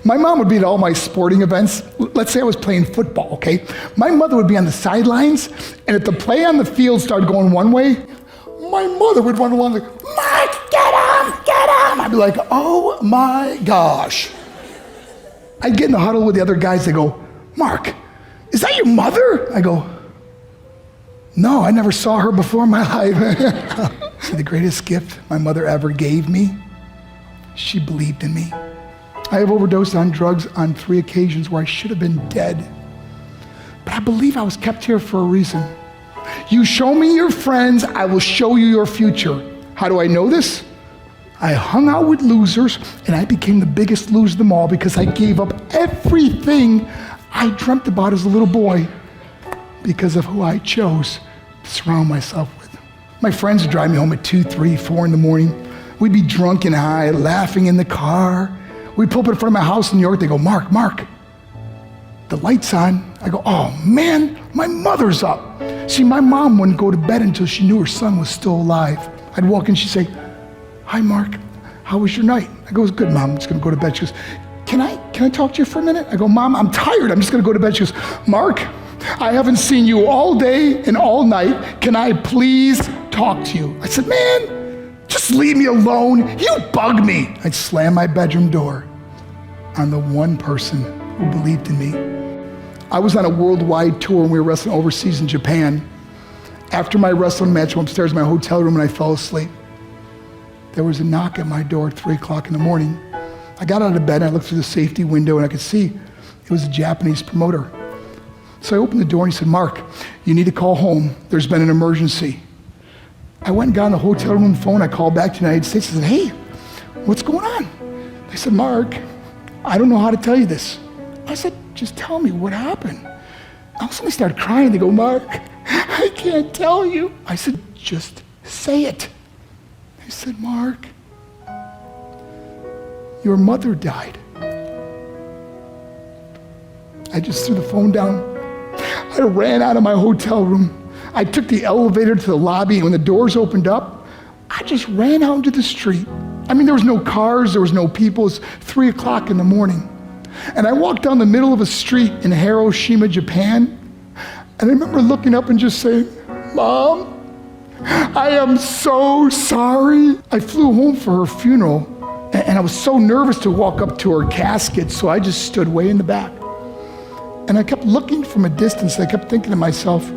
My mom would be at all my sporting events. Let's say I was playing football, okay? My mother would be on the sidelines, and if the play on the field started going one way, my mother would run along like, Mark, get him, get him. I'd be like, oh my gosh. I'd get in the huddle with the other guys. They go, Mark, is that your mother? I go, no, I never saw her before in my life. See, the greatest gift my mother ever gave me, she believed in me. I have overdosed on drugs on 3 occasions where I should have been dead. But I believe I was kept here for a reason. You show me your friends, I will show you your future. How do I know this? I hung out with losers, and I became the biggest loser of them all because I gave up everything I dreamt about as a little boy because of who I chose to surround myself with. My friends would drive me home at 2, 3, 4 in the morning. We'd be drunk and high, laughing in the car. We'd pull up in front of my house in New York. They go, Mark, the light's on. I go, oh man, my mother's up. See, my mom wouldn't go to bed until she knew her son was still alive. I'd walk in, she'd say, hi Mark, how was your night? I go, it was good, Mom, I'm just gonna go to bed. She goes, can I talk to you for a minute? I go, Mom, I'm tired, I'm just gonna go to bed. She goes, Mark, I haven't seen you all day and all night. Can I please talk to you? I said, man, just leave me alone. You bug me. I'd slam my bedroom door on the one person who believed in me. I was on a worldwide tour and we were wrestling overseas in Japan. After my wrestling match, I went upstairs in my hotel room and I fell asleep. There was a knock at my door at 3 o'clock in the morning. I got out of bed and I looked through the safety window and I could see it was a Japanese promoter. So I opened the door and he said, Mark, you need to call home. There's been an emergency. I went and got on the hotel room phone. I called back to the United States. I said, hey, what's going on? They said, Mark, I don't know how to tell you this. I said, just tell me what happened. All of a sudden they started crying. They go, Mark, I can't tell you. I said, just say it. They said, Mark, your mother died. I just threw the phone down. I ran out of my hotel room. I took the elevator to the lobby, and when the doors opened up, I just ran out into the street. I mean, there was no cars, there was no people. It was 3 o'clock in the morning. And I walked down the middle of a street in Hiroshima, Japan, and I remember looking up and just saying, Mom, I am so sorry. I flew home for her funeral, and I was so nervous to walk up to her casket, so I just stood way in the back. And I kept looking from a distance. I kept thinking to myself,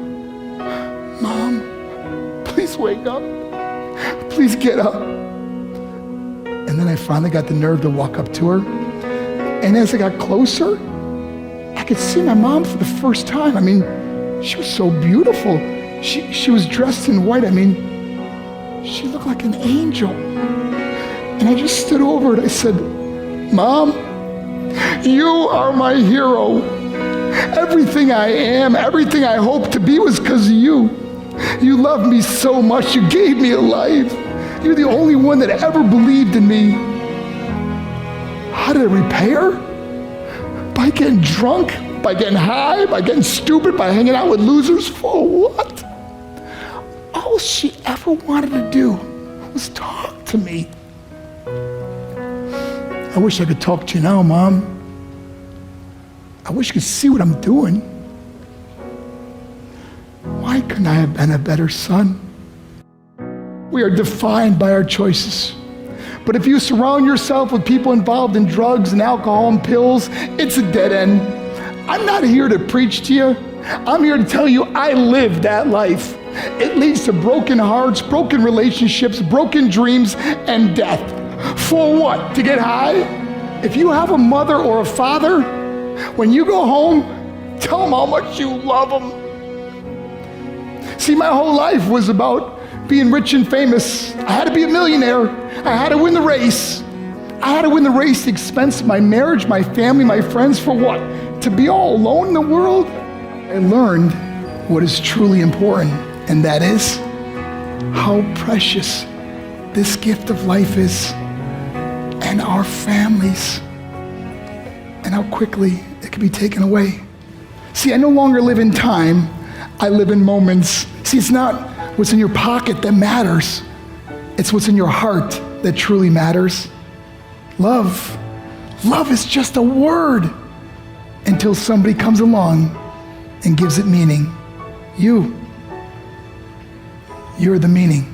Mom, please wake up. Please get up. And then I finally got the nerve to walk up to her. And as I got closer, I could see my mom for the first time. I mean, she was so beautiful. She was dressed in white. I mean, she looked like an angel. And I just stood over and I said, Mom, you are my hero. Everything I am, everything I hope to be was because of you. You loved me so much. You gave me a life. You're the only one that ever believed in me. How did I repay her? By getting drunk, by getting high, by getting stupid, by hanging out with losers? For what? All she ever wanted to do was talk to me. I wish I could talk to you now, Mom. I wish you could see what I'm doing. Why couldn't I have been a better son? We are defined by our choices. But if you surround yourself with people involved in drugs and alcohol and pills, it's a dead end. I'm not here to preach to you. I'm here to tell you I lived that life. It leads to broken hearts, broken relationships, broken dreams, and death. For what? To get high? If you have a mother or a father, when you go home, tell them how much you love them. See, my whole life was about being rich and famous. I had to be a millionaire. I had to win the race. I had to win the race at the expense of my marriage, my family, my friends. For what? To be all alone in the world? I learned what is truly important, and that is how precious this gift of life is, and our families, and how quickly it can be taken away. See, I no longer live in time, I live in moments. See, it's not what's in your pocket that matters, it's what's in your heart that truly matters. Love Love is just a word until somebody comes along and gives it meaning. You're the meaning.